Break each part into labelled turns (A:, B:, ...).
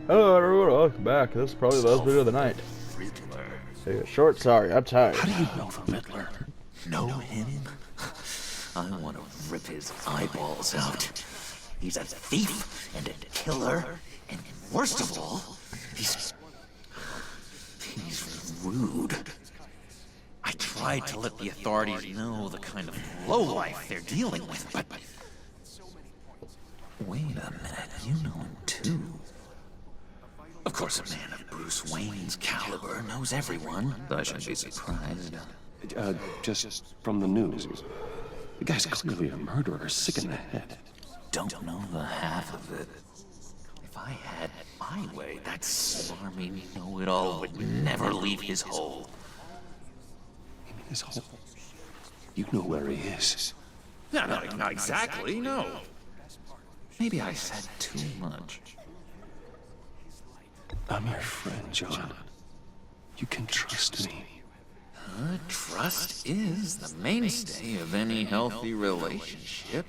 A: Hello everyone, welcome back. This is probably the last video of the night.
B: Riddler.
A: Hey, short, sorry, I'm tired.
B: How do you know the Riddler? Know him? I want to rip his eyeballs out. He's a thief and a killer, and worst of all, he's rude. I tried to let the authorities know the kind of lowlife they're dealing with, but... Wait a minute, you know him too. Of course, a man of Bruce Wayne's caliber knows everyone, but I shouldn't be surprised.
C: Just from the news. The guy's clearly a murderer, sick in the head.
B: Don't know the half of it. If I had my way, that smarmy know-it-all would never leave his hole.
C: You mean his hole? You know where he is.
B: No, not exactly, no. Maybe I said too much.
C: I'm your friend, John. You can trust me.
B: Trust is the mainstay of any healthy relationship.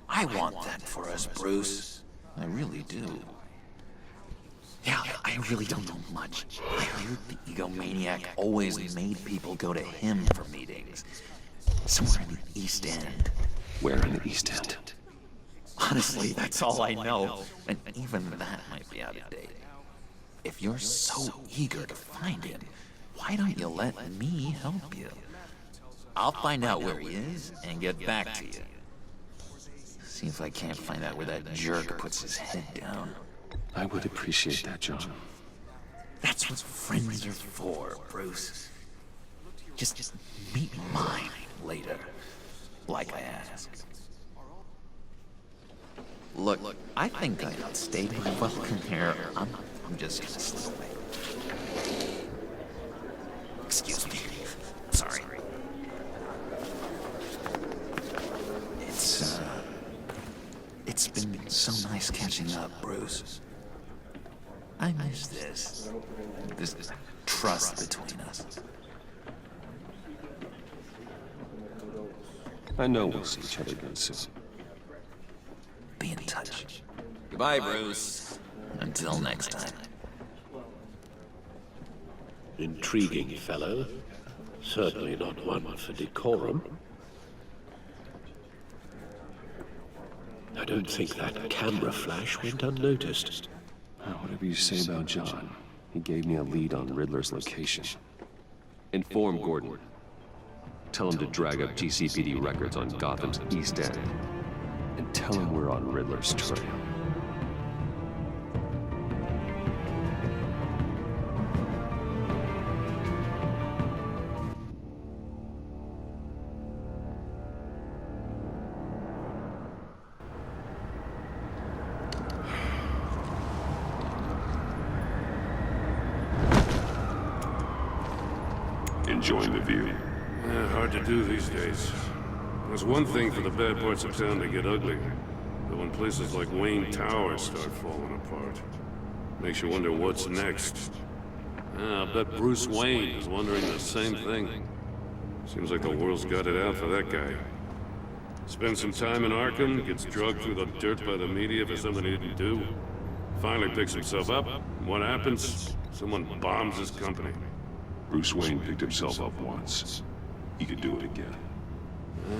B: I want that for us, Bruce. I really do. Yeah, I really don't know much. I heard the egomaniac always made people go to him for meetings. Somewhere in the East End.
C: Where in the East End?
B: Honestly, that's all I know. And even that might be out of date. If you're so eager to find him, why don't you let me help you? I'll find out where he is and get back to you. See if I can't find out where that jerk puts his head down.
C: I would appreciate that, John.
B: That's what friends are for, Bruce. Just meet mine later, like I asked. Look, I think I outstayed my welcome here. I'm just gonna slip away. Excuse me. Sorry. It's been so nice catching up, Bruce. I miss this trust between us.
C: I know we'll see each other again soon.
B: Be in touch. Goodbye, Bruce. Until next time.
D: Intriguing fellow. Certainly not one for decorum. I don't think that camera flash went unnoticed.
C: Whatever you say about John, he gave me a lead on Riddler's location. Inform Gordon. Tell him to drag up GCPD records on Gotham's East End. And tell him we're on Riddler's trail.
E: Enjoying the view.
F: Yeah, hard to do these days. It's one thing for the bad parts of town to get ugly, but when places like Wayne Tower start falling apart, makes you wonder what's next. I bet Bruce Wayne is wondering the same thing. Seems like the world's got it out for that guy. Spends some time in Arkham, gets drugged through the dirt by the media for something he didn't do. Finally picks himself up. What happens? Someone bombs his company.
E: Bruce Wayne picked himself up once. He could do it again.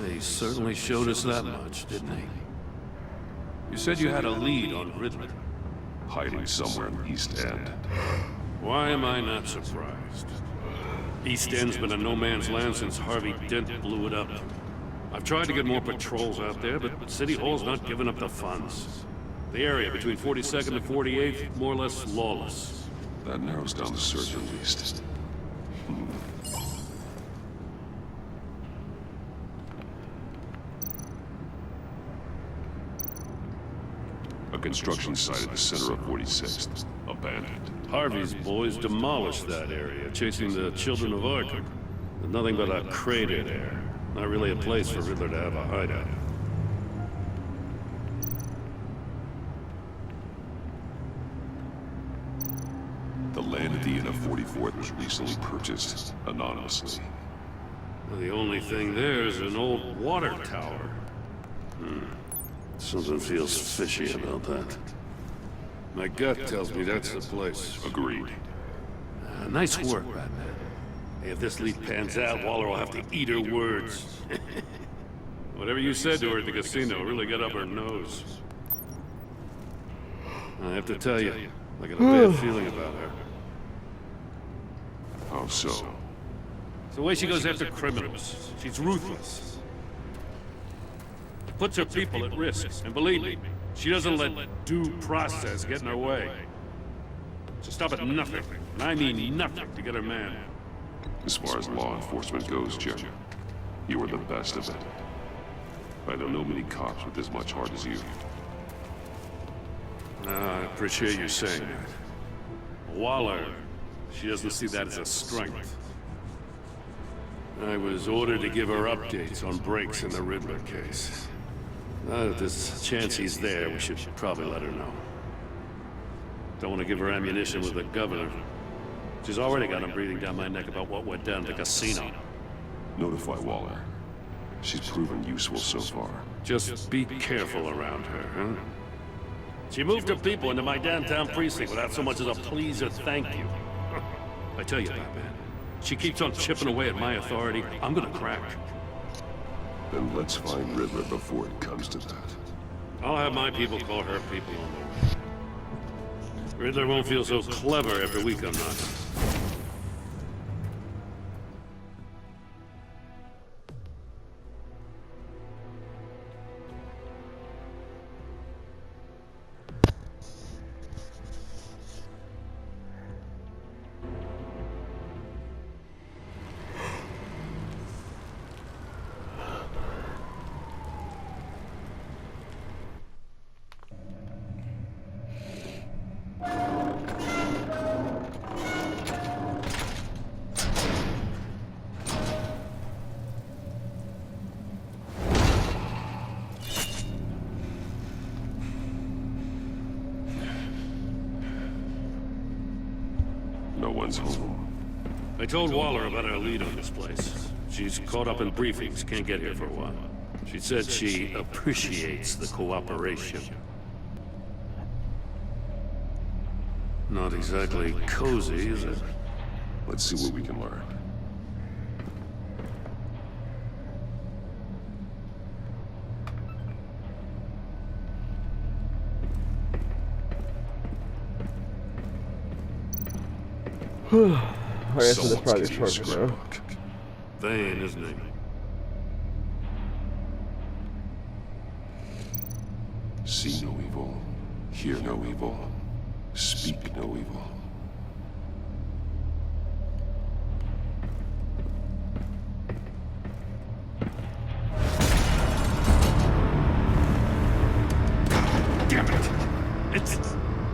F: He certainly showed us that much, didn't he? You said you had a lead on Riddler.
E: Hiding somewhere in the East End.
F: Why am I not surprised? East End's been a no-man's land since Harvey Dent blew it up. I've tried to get more patrols out there, but City Hall's not giving up the funds. The area between 42nd and 48th, more or less lawless.
E: That narrows down the search at least. A construction site at the center of 46th. Abandoned.
F: Harvey's boys demolished that area, chasing the children of Arkham. There's nothing but a crater there. Not really a place for Riddler to have a hideout.
E: The land at the end of 44th was recently purchased anonymously.
F: The only thing there is an old water tower. Something feels fishy about that. My gut tells me that's the place.
E: Agreed.
F: Nice work, Batman. Hey, if this lead pans out, Waller will have to eat her words. Whatever you said to her at the casino really got up her nose. I have to tell you, I got a bad feeling about her.
E: How so?
F: It's the way she goes after criminals. She's ruthless. Puts her people at risk. And believe me, she doesn't let due process get in her way. So stop at nothing, and I mean nothing, to get her man.
E: As far as law enforcement goes, Jim, you are the best of it. I don't know many cops with as much heart as you.
F: I appreciate you saying that. Waller, she doesn't see that as a strength. I was ordered to give her updates on breaks in the Riddler case. Now that there's a chance he's there, we should probably let her know. Don't want to give her ammunition with the governor. She's already got him breathing down my neck about what went down at the casino.
E: Notify Waller. She's proven useful so far.
F: Just be careful around her, huh? She moved her people into my downtown precinct without so much as a please or thank you. I tell you, Batman, she keeps on chipping away at my authority, I'm gonna crack.
E: Then let's find Riddler before it comes to that.
F: I'll have my people call her people on the way. Riddler won't feel so clever after we come knocking.
E: No one's home.
F: I told Waller about our lead on this place. She's caught up in briefings, can't get here for a while. She said she appreciates the cooperation. Not exactly cozy, is it?
E: Let's see what we can learn.
A: I guess this
E: Someone's
A: probably
E: getting a
A: short bro.
E: scrapbook.
F: Vane, isn't he?
E: See no evil, hear no evil, speak no evil.
F: Damn it!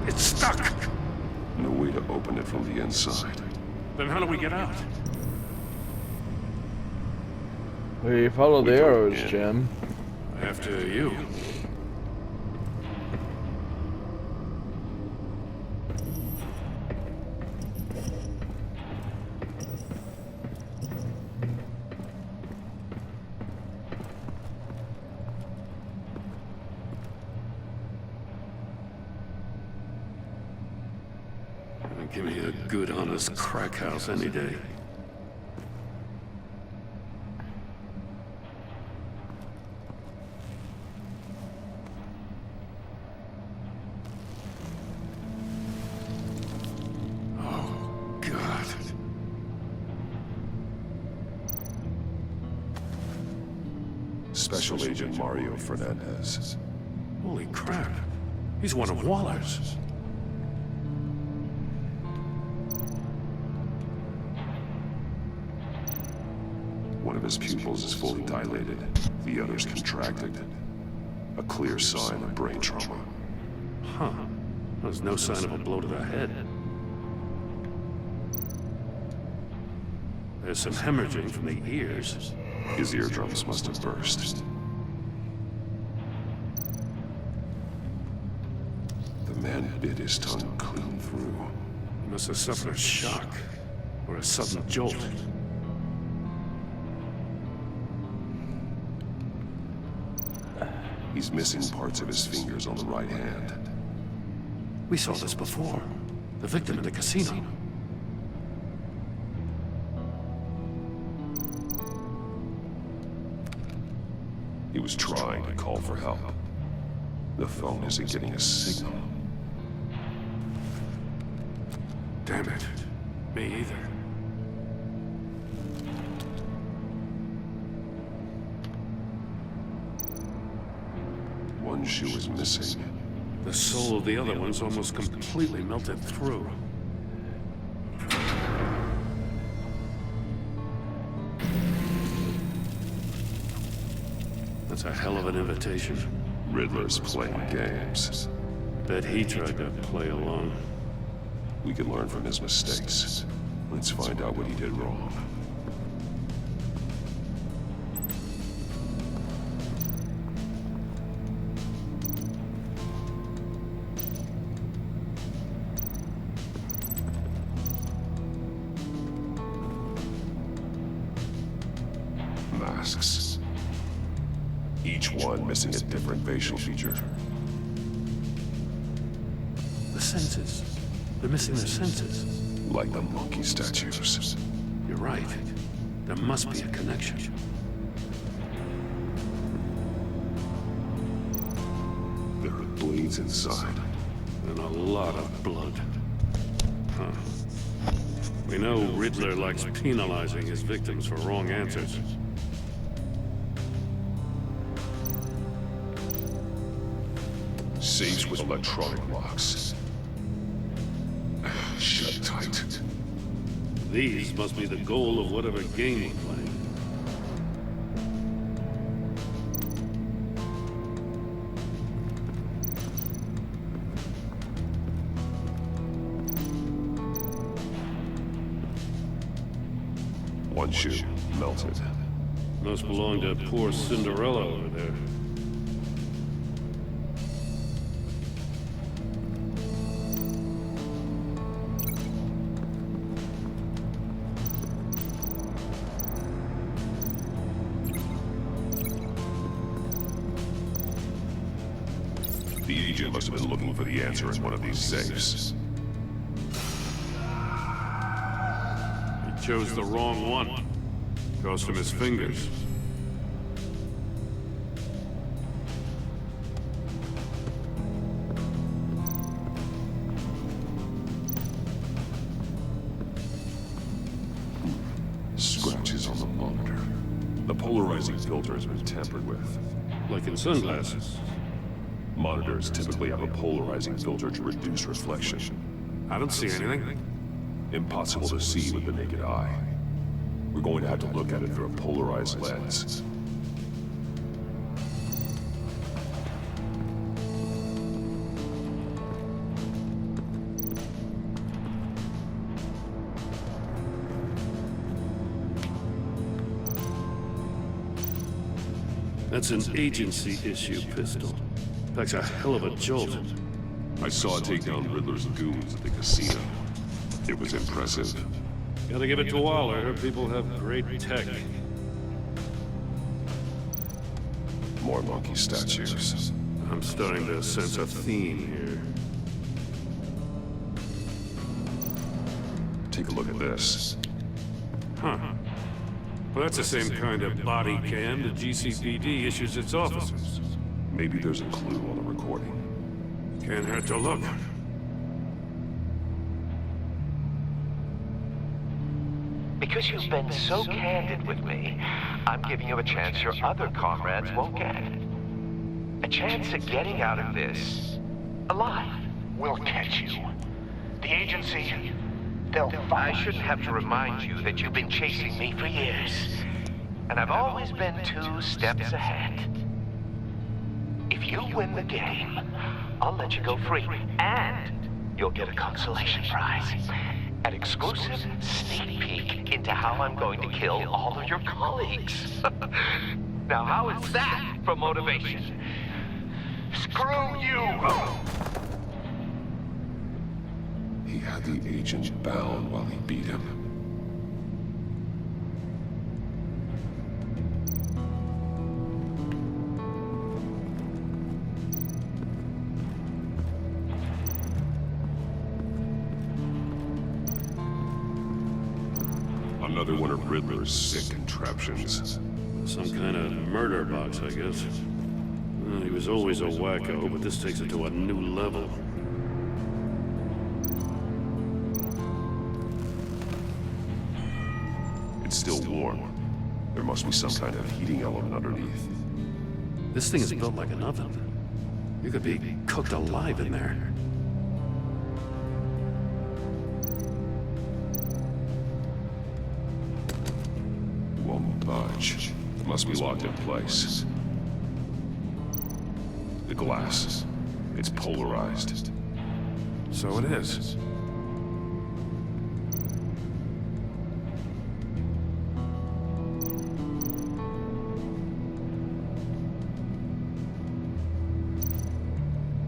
F: It's stuck!
E: No way to open it from the inside.
F: Then how do we get out?
A: We follow the
E: We go
A: arrows,
E: in.
A: Jim.
F: After you. Give me a good, honest crack house any day. Oh, God.
E: Special Agent Mario Fernandez.
F: Holy crap. He's one of Waller's.
E: One of his pupils is fully dilated, the other's contracted. A clear sign of brain trauma.
F: Huh. There's no sign of a blow to the head. There's some hemorrhaging from the ears.
E: His eardrums must have burst. The man bit his tongue clean through.
F: He must have suffered a shock or a sudden jolt.
E: He's missing parts of his fingers on the right hand.
F: We saw this before. The victim in the casino.
E: He was trying to call for help. The phone isn't getting a signal.
F: Damn it. Me either.
E: One shoe is missing.
F: The soul of the other one's almost completely melted through. That's a hell of an invitation.
E: Riddler's playing games.
F: Bet he tried to play along.
E: We can learn from his mistakes. Let's find out what he did wrong. Masks. Each one missing a different facial feature.
F: The senses. They're missing their senses.
E: Like the monkey statues.
F: You're right. There must be a connection.
E: There are blades inside.
F: And a lot of blood. Huh. We know Riddler likes penalizing his victims for wrong answers.
E: Safes with electronic locks. Shut tight.
F: These must be the goal of whatever game we're playing.
E: One shoe melted.
F: Must belong to poor Cinderella over there.
E: The agent must have been looking for the answer in one of these safes.
F: He chose the wrong one. Cost him his fingers.
E: Scratches on the monitor. The polarizing filter has been tampered with.
F: Like in sunglasses.
E: Monitors typically have a polarizing filter to reduce reflection.
F: I don't see anything.
E: Impossible to see with the naked eye. We're going to have to look at it through a polarized lens.
F: That's an agency issue pistol. Packs a hell of a jolt.
E: I saw it take down Riddler's goons at the casino. It was impressive.
F: Gotta give it to Waller. Her people have great tech.
E: More monkey statues.
F: I'm starting to sense a theme here.
E: Take a look at this.
F: Huh. Well, that's the same kind of body cam the GCPD issues its officers.
E: Maybe there's a clue on the recording.
F: Can't hurt to look.
G: Because you've been so candid with me, I'm giving you a chance your other comrades won't get. A chance at getting out of this alive.
H: We'll catch you. The agency, they'll
G: I shouldn't have to remind you that you've been chasing me for years. And I've always been 2 steps ahead. If you win the game, I'll let you go free. And you'll get a consolation prize. An exclusive sneak peek into how I'm going to kill all of your colleagues. Now, how is that for motivation?
H: screw you!
E: He had the agent bound while he beat him. Another one of Riddler's sick contraptions.
F: Some kind of murder box, I guess. Well, he was always a wacko, but this takes it to a new level.
E: It's still warm. There must be some kind of heating element underneath.
F: This thing is built like an oven. You could be cooked alive in there.
E: Won't budge. It must be locked in place. The glass. It's polarized.
F: So it is.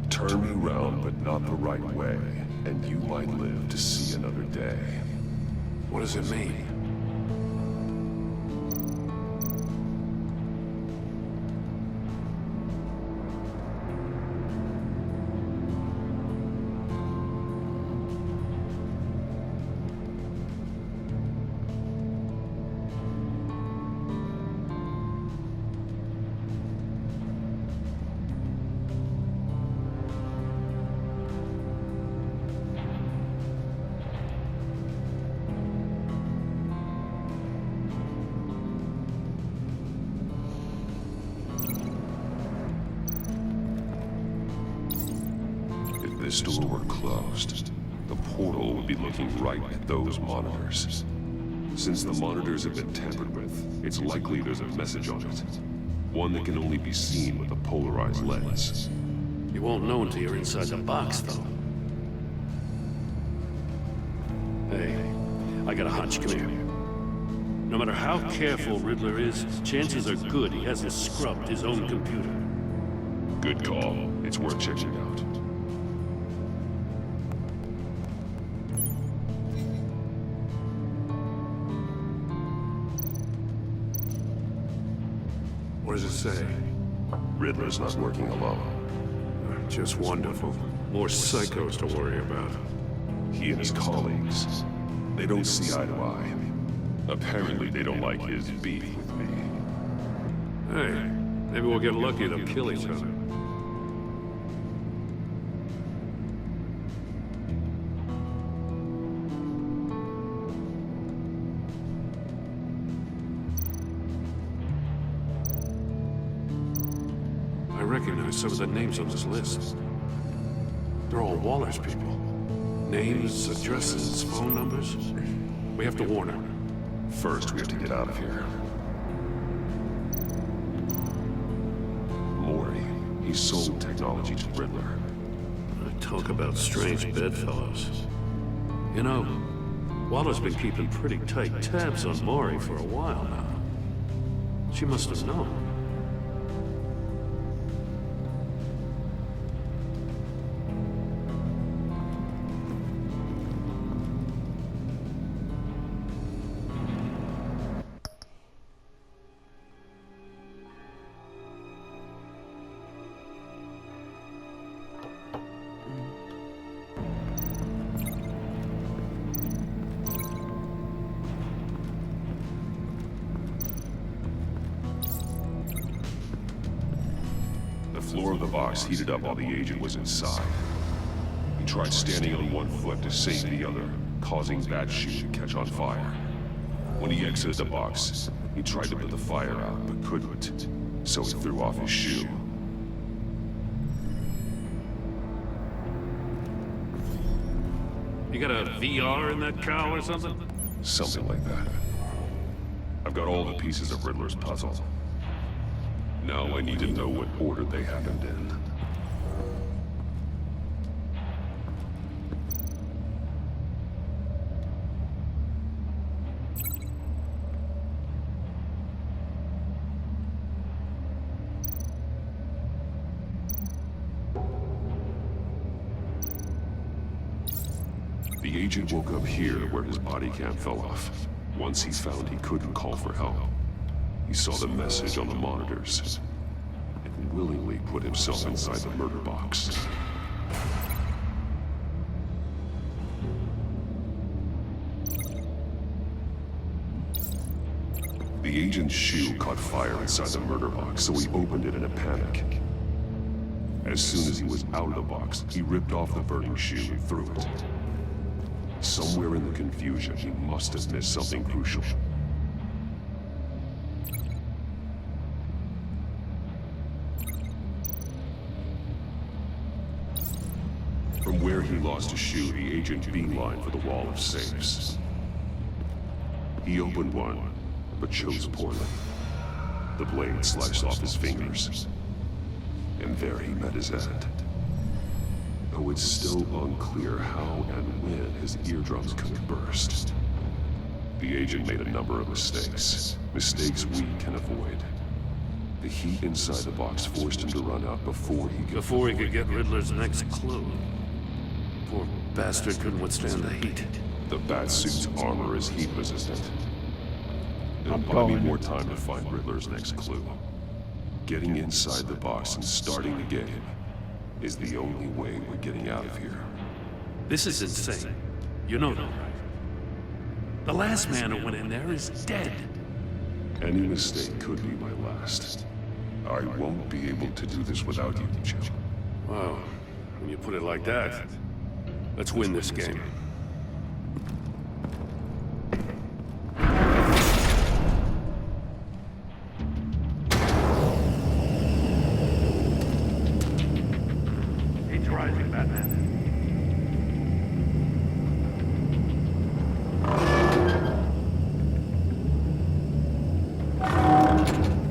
E: Turn me round, but not the right way, and you might live to see another day.
F: What does it mean?
E: If this door were closed, the portal would be looking right at those monitors. Since the monitors have been tampered with, it's likely there's a message on it. One that can only be seen with a polarized lens.
F: You won't know until you're inside the box, though. Hey, I got a hunch. Come here. No matter how careful Riddler is, chances are good he hasn't scrubbed his own computer.
E: Good call. It's worth checking out.
F: What does it say?
E: Riddler's not working alone.
F: Just wonderful. More psychos to worry about.
E: He and his colleagues, they don't see eye to eye. Apparently they don't like his beef with me.
F: Hey, maybe we'll get lucky to kill each other. I recognize some of the names on this list. They're all Waller's people. Names, addresses, phone numbers. We have to warn her.
E: First, we have to get out of here. Mori, he sold technology to Riddler.
F: Talk about strange bedfellows. You know, Waller's been keeping pretty tight tabs on Mori for a while now. She must have known.
E: The floor of the box heated up while the agent was inside. He tried standing on one foot to save the other, causing that shoe to catch on fire. When he exited the box, he tried to put the fire out, but couldn't, so he threw off his shoe.
F: You got a VR in that cow or something?
E: Something like that. I've got all the pieces of Riddler's puzzle. Now I need to know what order they happened in. The agent woke up here where his body cam fell off. Once he found he couldn't call for help, he saw the message on the monitors and willingly put himself inside the murder box. The agent's shoe caught fire inside the murder box, so he opened it in a panic. As soon as he was out of the box, he ripped off the burning shoe and threw it. Somewhere in the confusion, he must have missed something crucial. From where he lost his shoe, the agent beelined for the wall of safes. He opened one, but chose poorly. The blade sliced off his fingers, and there he met his end. Though it's still unclear how and when his eardrums could burst. The agent made a number of mistakes. Mistakes we can avoid. The heat inside the box forced him to run out before he could
F: get Riddler's next clue. Poor bastard couldn't withstand the heat.
E: The Batsuit's armor is heat resistant. It'll buy me more time to find Riddler's next clue. Getting inside the box and starting the game is the only way we're getting out of here.
F: This is insane. You know that, right? The last man who went in there is dead.
E: Any mistake could be my last. I won't be able to do this without you, Jill.
F: Wow, when you put it like that, let's win this game. He's rising, Batman.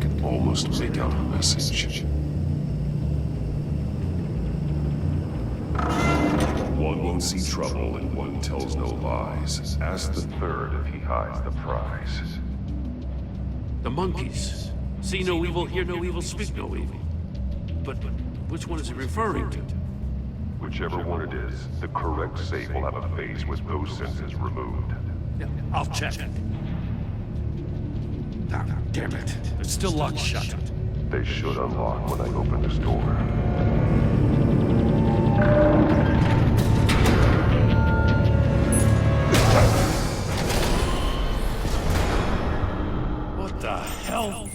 E: Can almost make out a message. One won't see trouble and one tells no lies. Ask the third if he hides the prize.
F: The monkeys. See no evil, hear no evil, speak no evil. But which one is he referring to?
E: Whichever one it is, the correct safe will have a face with those senses removed.
F: Yeah, I'll check. Ah, damn it. It's still locked shut.
E: They should unlock when I open this door.
F: What the hell?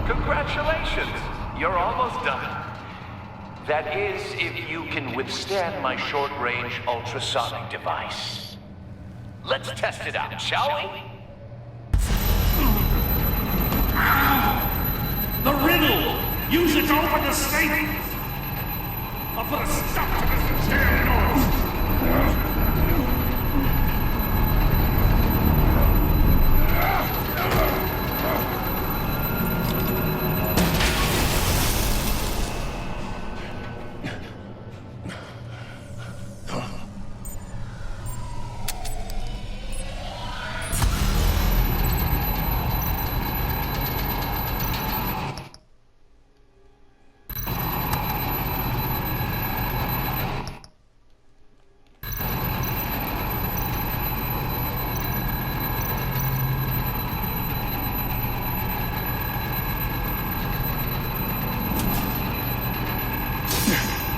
G: Congratulations! You're almost done. That is, if you can withstand my short-range ultrasonic device. Let's test it out, shall we?
F: The riddle! Use it to open the safe! I'll put a stop to this damn noise!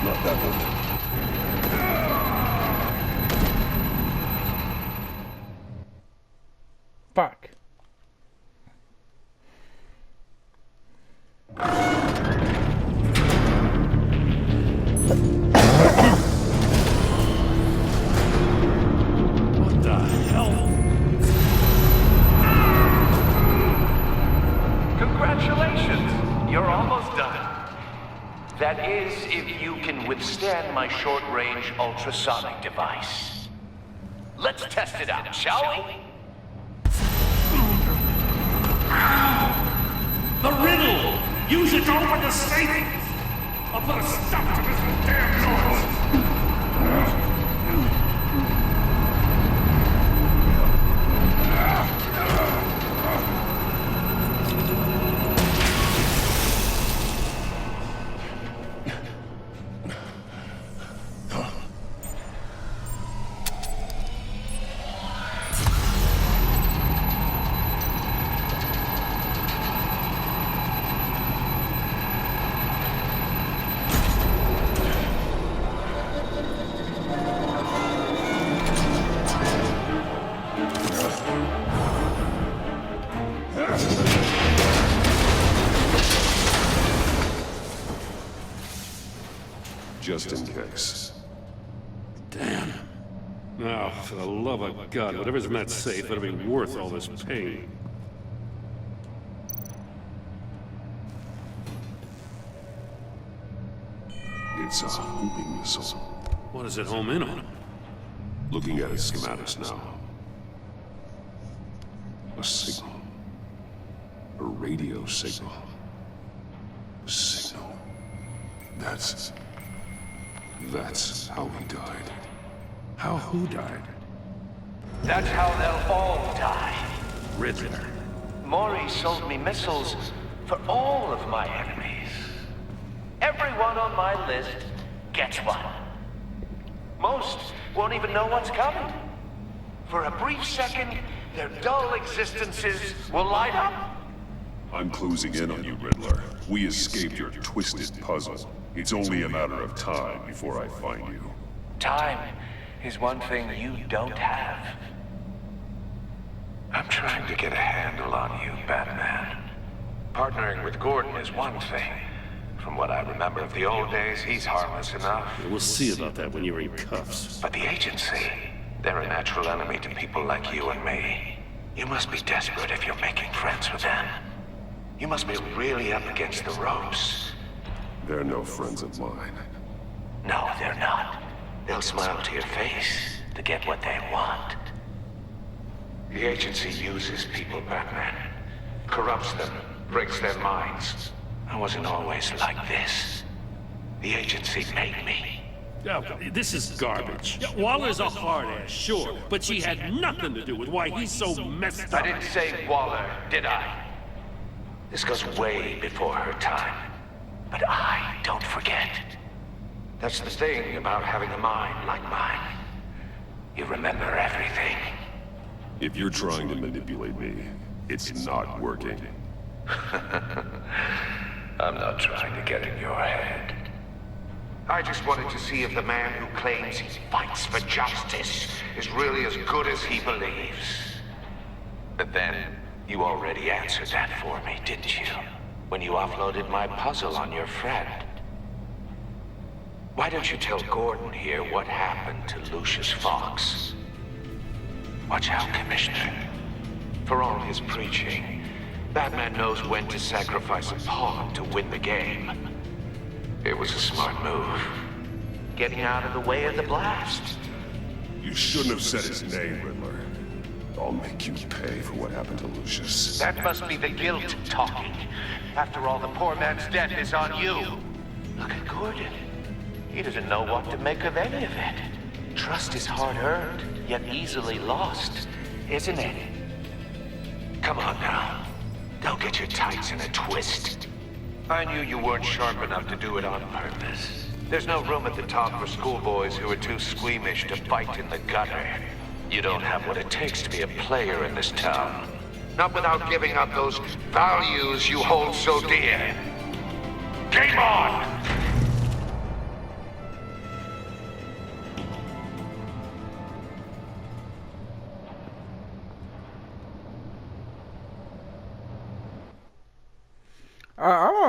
E: Not that one.
A: Fuck.
F: What the hell?
G: Congratulations! You're almost done. That is, if you can withstand my short-range ultrasonic device. Let's test it out, shall we?
F: The riddle! Use it to open the safe! I'll put a stop to this damn noise!
E: Just in case.
F: Damn. Now, for the love of God, whatever's in that safe better be worth all this pain.
E: It's a homing missile.
F: What does it home in on?
E: Looking at its schematics now. A signal. A radio signal. A signal. That's how he died.
F: How who died?
G: That's how they'll all die.
F: Riddler.
G: Maury sold me missiles for all of my enemies. Everyone on my list gets one. Most won't even know what's coming. For a brief second, their dull existences will light up.
E: I'm closing in on you, Riddler. We escaped your twisted puzzle. It's only a matter of time before I find you.
G: Time is one thing you don't have. I'm trying to get a handle on you, Batman. Partnering with Gordon is one thing. From what I remember of the old days, he's harmless enough.
F: We'll see about that when you're in cuffs.
G: But the agency, they're a natural enemy to people like you and me. You must be desperate if you're making friends with them. You must be really up against the ropes.
E: They're no friends of mine.
G: No, they're not. They'll smile to your face to get what they want. The agency uses people, Batman. Corrupts them, breaks their minds. I wasn't always like this. The agency made me.
F: Oh, this is garbage. Yeah, Waller's a hard ass, sure, but she had nothing to do with why he's so messed up.
G: I didn't say Waller, did I? This goes way before her time. But I don't forget. That's the thing about having a mind like mine. You remember everything.
E: If you're trying to manipulate me, it's not working.
G: I'm not trying to get in your head. I just wanted to see if the man who claims he fights for justice is really as good as he believes. But then, you already answered that for me, didn't you? When you offloaded my puzzle on your friend. Why don't you tell Gordon here what happened to Lucius Fox? Watch out, Commissioner. For all his preaching, Batman knows when to sacrifice a pawn to win the game. It was a smart move. Getting out of the way of the blast.
E: You shouldn't have said his name, Riddler. I'll make you pay for what happened to Lucius.
G: That must be the guilt talking. After all, the poor man's death is on you. Look at Gordon. He doesn't know what to make of any of it. Trust is hard-earned, yet easily lost, isn't it? Come on now. Don't get your tights in a twist. I knew you weren't sharp enough to do it on purpose. There's no room at the top for schoolboys who are too squeamish to fight in the gutter. You don't have what it takes to be a player in this town. Not without giving up those values you hold so dear. Game on!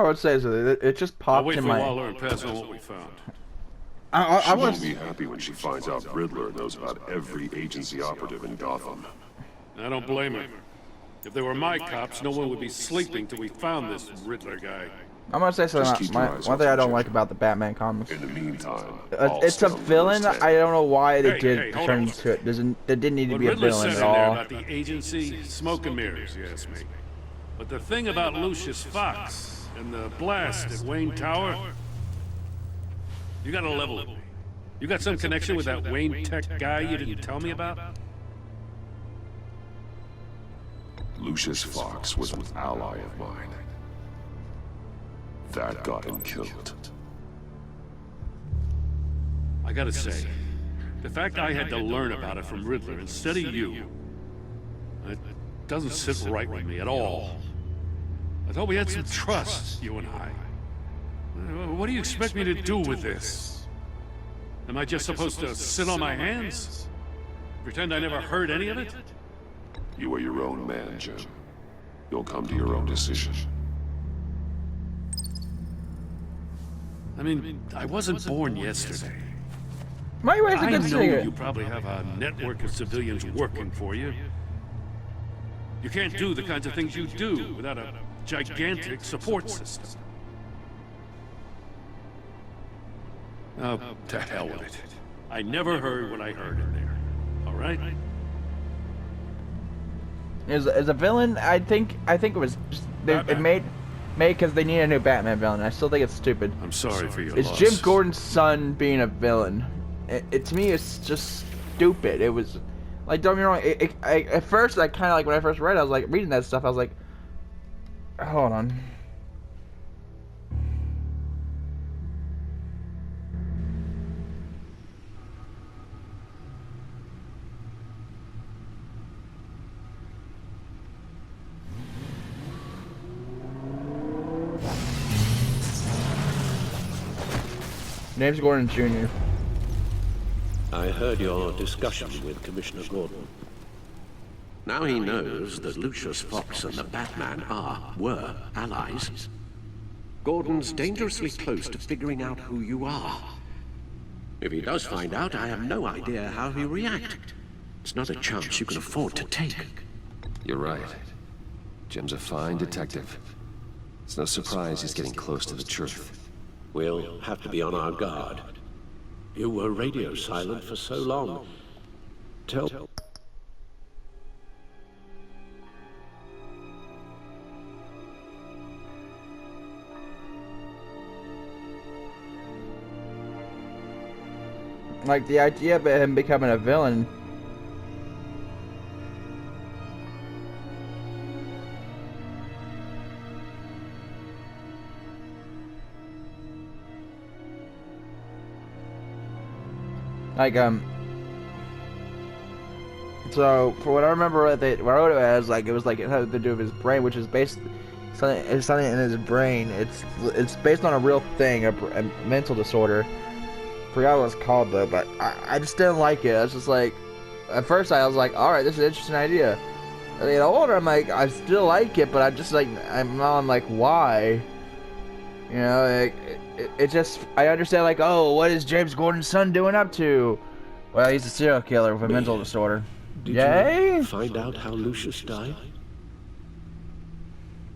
A: I would say is it just
F: I'll
A: popped
F: wait
A: in
F: for
A: my.
F: Waller and pass on what we found.
A: I
E: She
A: was.
E: won't be happy when she finds out Riddler knows about every agency operative in Gotham.
F: I don't blame her. If they were my cops, no one would be sleeping till we found this Riddler guy.
A: I'm gonna say
E: Just
A: something.
E: keep your eyes
A: One thing
E: open,
A: I don't
E: Jack.
A: like about the Batman comics.
E: In the meantime,
A: It's a villain. I don't know why they
F: Hey,
A: did
F: hey, hold
A: turn
F: on.
A: into it. There didn't need to
F: What
A: be a
F: Riddler
A: villain
F: said
A: at
F: in there
A: all.
F: about the agency, smoke and mirrors, you ask me. But the thing about Lucius Fox and the blast at Wayne Tower, you gotta level it. You got some connection with that Wayne Tech guy you didn't tell me about?
E: Lucius Fox was an ally of mine. That got him killed.
F: I gotta say, the fact I had to learn about it from Riddler instead of you, it doesn't sit right with me at all. I thought we had some trust, you and I. What do you expect me to do with this? Am I just supposed to sit on my hands? Pretend I never heard any of it?
E: You are your own man, Jim. You'll come to your own decision.
F: I mean, I wasn't born yesterday.
A: My way's a
F: I
A: good
F: know
A: singer.
F: you probably have a network of civilians working for you. You can't do the kinds of things you do without a gigantic support system. Oh, to hell with it. I never heard what I heard in there. All right?
A: As a villain, I think it was just, it
F: Batman.
A: made because they need a new Batman villain. I still think it's stupid.
F: I'm sorry for your
A: It's
F: loss.
A: Jim Gordon's son being a villain. It to me, it's just stupid. It was like, don't get me wrong. At first, I kind of like when I first read it, I was like reading that stuff. I was like, hold on. Name's Gordon Jr.
D: I heard your discussion with Commissioner Gordon. Now he knows that Lucius Fox and the Batman were allies. Gordon's dangerously close to figuring out who you are. If he does find out, I have no idea how he'll react. It's not a chance you can afford to take.
C: You're right. Jim's a fine detective. It's no surprise he's getting close to the truth.
D: We'll have to be on our guard. You were radio silent for so long. Tell...
A: Like the idea of him becoming a villain. Like so for what I remember, what they wrote it as, like it was like it had to do with his brain, which is based something in his brain. It's based on a real thing, a mental disorder. Forgot what it's called though, but I just didn't like it. I was just like, at first I was like, all right, this is an interesting idea. And I get older, I'm like, I still like it, but I'm just like, I'm like, why? You know, like, it just, I understand like, oh, what is James Gordon's son doing up to? Well, he's a serial killer with a mental disorder.
D: Did
A: Yay?
D: you find out how Lucius died?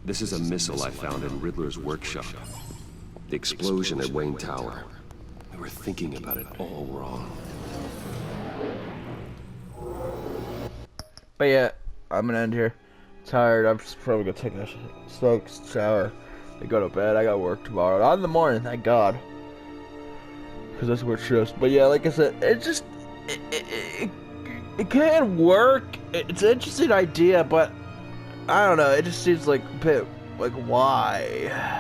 C: This is a missile I found in Riddler's workshop. The explosion at Wayne Tower. We were thinking about it all wrong.
A: But yeah, I'm gonna end here. Tired. I'm just probably gonna take a soak, shower, and go to bed. I got work tomorrow. Not in the morning, thank God. Because that's where it's just. But yeah, like I said, it just it can work. It's an interesting idea, but I don't know. It just seems like a bit like why?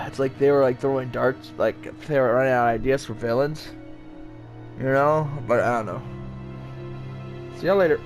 A: It's like they were like throwing darts, like they were running out of ideas for villains. You know? But I don't know. See y'all later.